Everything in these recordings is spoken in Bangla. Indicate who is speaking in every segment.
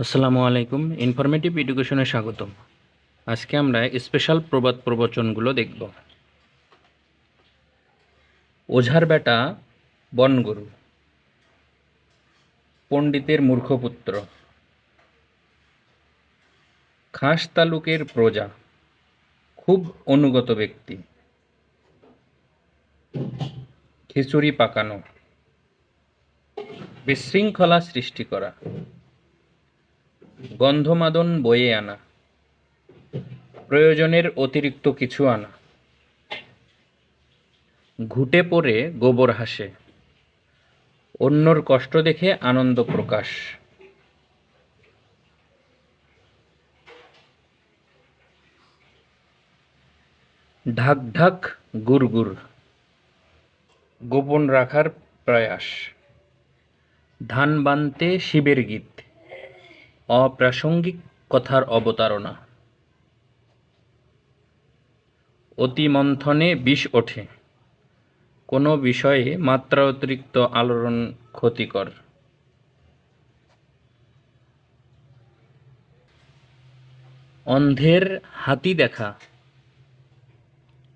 Speaker 1: আসসালামু আলাইকুম। ইনফরমেটিভ এডুকেশনে স্বাগতম। আজকে আমরা স্পেশাল প্রবাদ প্রবচনগুলো দেখব। ওঝার বেটা বনগরু, পণ্ডিতের মূর্খপুত্র, খাস তালুকের প্রজা, খুব অনুগত ব্যক্তি, খিচুড়ি পাকানো, বিশৃঙ্খলা সৃষ্টি করা, গন্ধমাদন বয়ে আনা, প্রয়োজনের অতিরিক্ত কিছু আনা, ঘুটে পড়ে গোবর হাসে, অন্যর কষ্ট দেখে আনন্দ প্রকাশ। ঢাক ঢাক গুড় গুড়, গোপন রাখার প্রয়াস। ধান বানতে শিবের গীত, অপ্রাসঙ্গিক কথার অবতারণা। অতি মন্থনে বিষ ওঠে, কোনো বিষয়ে মাত্রা অতিরিক্ত আলোড়ন ক্ষতিকর। অন্ধের হাতি দেখা,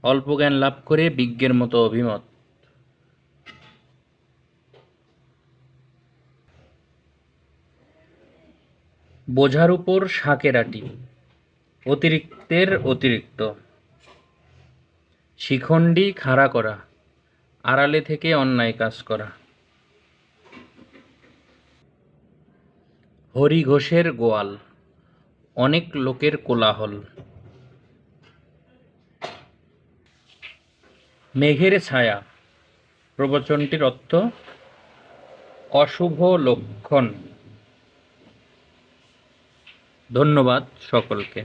Speaker 1: অল্প জ্ঞান লাভ করে বিজ্ঞের মতো অভিমত। বোঝার উপর শাকের আটি, অতিরিক্তের অতিরিক্ত। শিখণ্ডী খাড়া করা, আড়ালে থেকে অন্যায় কাজ করা। হরি ঘোষের গোয়াল, অনেক লোকের কোলাহল। মেঘের ছায়া, প্রবচনটির অর্থ অশুভ লক্ষণ। ধন্যবাদ সকলকে।